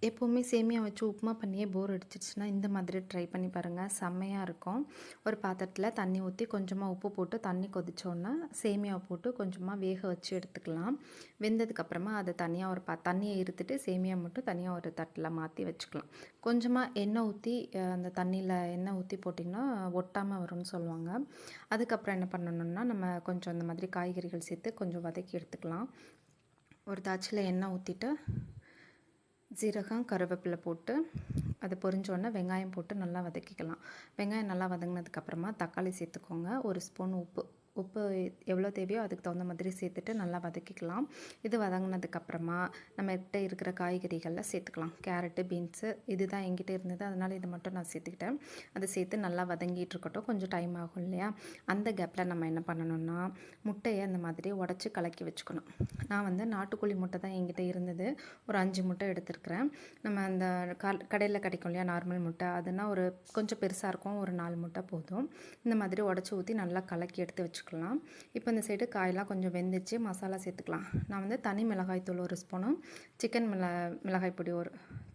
எப்போவுமே சேமியா வச்சு உப்புமா பண்ணியே போர் அடிச்சிருச்சுன்னா இந்த மாதிரி ட்ரை பண்ணி பாருங்கள், செம்மையாக இருக்கும். ஒரு பாத்திரத்தில் தண்ணி ஊற்றி கொஞ்சமாக உப்பு போட்டு தண்ணி கொதிச்சோன்னே சேமியாவை போட்டு கொஞ்சமாக வேக வச்சு எடுத்துக்கலாம். வெந்ததுக்கப்புறமா அதை தனியாக ஒரு தண்ணியை இருத்துட்டு சேமியா மட்டும் தனியாக ஒரு தட்டில் மாற்றி வச்சுக்கலாம். கொஞ்சமாக எண்ணெய் ஊற்றி அந்த தண்ணியில் எண்ணெய் ஊற்றி போட்டிங்கன்னா ஒட்டாமல் வரும்னு சொல்லுவாங்க. அதுக்கப்புறம் என்ன பண்ணணும்னா நம்ம கொஞ்சம் இந்த மாதிரி காய்கறிகள் சேர்த்து கொஞ்சம் வதக்கி எடுத்துக்கலாம். ஒரு தாச்சில் எண்ணெய் ஊற்றிட்டு ஜீரகம், கருவேப்பிலை போட்டு அது பொரிஞ்சோடனே வெங்காயம் போட்டு நல்லா வதக்கிக்கலாம். வெங்காயம் நல்லா வதங்கினதுக்கப்புறமா தக்காளி சேர்த்துக்கோங்க. ஒரு ஸ்பூன் உப்பு உப்பு எவ்வளோ தேவையோ அதுக்கு தகுந்த மாதிரி சேர்த்துட்டு நல்லா வதக்கிக்கலாம். இது வதங்கினதுக்கப்புறமா நம்மகிட்ட இருக்கிற காய்கறிகளில் சேர்த்துக்கலாம். கேரட்டு, பீன்ஸு இதுதான் என்கிட்ட இருந்தது, அதனால் இதை மட்டும் நான் சேர்த்துக்கிட்டேன். அதை சேர்த்து நல்லா வதங்கிட்டு இருக்கட்டும், கொஞ்சம் டைம் ஆகும் இல்லையா? அந்த கேப்பில் நம்ம என்ன பண்ணணும்னா முட்டையை அந்த மாதிரி உடச்சி கலக்கி வச்சுக்கணும். நான் வந்து நாட்டுக்கோழி முட்டை தான் என்கிட்ட இருந்தது, ஒரு 5 முட்டை எடுத்துருக்கிறேன். நம்ம அந்த கடையில் கிடைக்கும் இல்லையா நார்மல் முட்டை, அதுனா ஒரு கொஞ்சம் பெருசாக இருக்கும், ஒரு 4 முட்டை போதும். இந்த மாதிரி உடச்சி ஊற்றி நல்லா கலக்கி எடுத்து வச்சுக்கலாம். இப்போ இந்த சைடு காயெல்லாம் கொஞ்சம் வெந்துச்சு, மசாலா சேர்த்துக்கலாம். நான் வந்து தனி மிளகாய் தூள் 1 ஸ்பூனும் மிளகாய் பொடி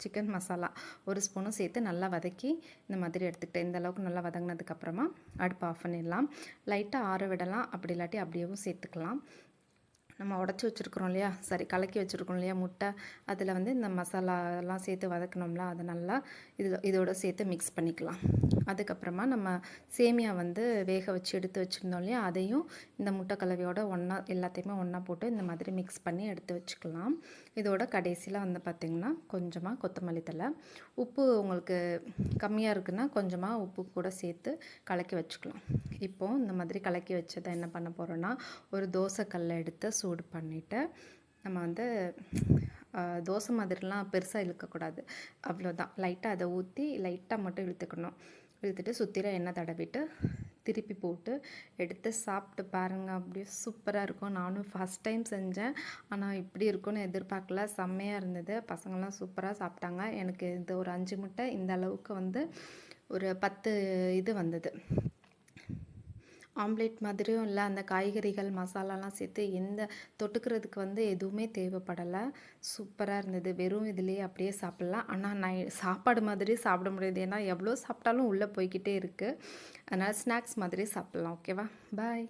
சிக்கன் மசாலா 1 ஸ்பூனும் சேர்த்து நல்லா வதக்கி இந்த மாதிரி எடுத்துக்கிட்டேன். இந்த அளவுக்கு நல்லா வதங்கினதுக்கப்புறமா அடுப்பு ஆஃப் பண்ணிடலாம். லைட்டாக ஆற விடலாம், அப்படி இல்லாட்டி அப்படியேவும் சேர்த்துக்கலாம். நம்ம உடச்சி வச்சுருக்குறோம் இல்லையா, கலக்கி வச்சுருக்கோம் இல்லையா முட்டை, அதில் வந்து இந்த மசாலாலாம் சேர்த்து வதக்கணும்ல, அதை நல்லா இதோட சேர்த்து மிக்ஸ் பண்ணிக்கலாம். அதுக்கப்புறமா நம்ம சேமியா வந்து வேக வச்சு எடுத்து வச்சுருந்தோம் இல்லையா, அதையும் இந்த முட்டை கலவையோட எல்லாத்தையுமே ஒன்றா போட்டு இந்த மாதிரி மிக்ஸ் பண்ணி எடுத்து வச்சுக்கலாம். இதோட கடைசியில் வந்து பார்த்திங்கன்னா கொஞ்சமாக கொத்தமல்லி தழை, உப்பு உங்களுக்கு கம்மியாக இருக்குன்னா கொஞ்சமாக உப்பு கூட சேர்த்து கலக்கி வச்சுக்கலாம். இப்போது இந்த மாதிரி கலக்கி வச்சதை என்ன பண்ண போகிறோன்னா, ஒரு தோசைக்கல்லை எடுத்து சூடு பண்ணிவிட்டு நம்ம வந்து தோசை மாதிரிலாம் பெருசாக இழுக்கக்கூடாது, அவ்வளோதான். லைட்டாக அதை ஊற்றி லைட்டாக மட்டும் இழுத்துட்டு சுற்றிலும் எண்ணெய் தடவிட்டு திருப்பி போட்டு எடுத்து சாப்பிட்டு பாருங்கள், அப்படியே சூப்பராக இருக்கும். நானும் ஃபஸ்ட் டைம் செஞ்சேன், ஆனால் இப்படி இருக்கும்னு எதிர்பார்க்கல. செம்மையாக இருந்தது, பசங்கள்லாம் சூப்பராக சாப்பிட்டாங்க. எனக்கு இது ஒரு 5 முட்டை இந்த அளவுக்கு வந்து ஒரு 10 இது வந்தது. ஆம்லேட் மாதிரியும் இல்லை, அந்த காய்கறிகள் மசாலாலாம் சேர்த்து எந்த தொட்டுக்கிறதுக்கு வந்து எதுவுமே தேவைப்படலை. சூப்பராக இருந்தது. வெறும் இதுலேயே அப்படியே சாப்பிட்லாம். ஆனால் சாப்பாடு மாதிரி சாப்பிட முடியாது, ஏன்னா எவ்வளோ சாப்பிட்டாலும் உள்ளே போய்கிட்டே இருக்குது. அதனால் ஸ்நாக்ஸ் மாதிரி சாப்பிட்லாம். ஓகேவா? பாய்.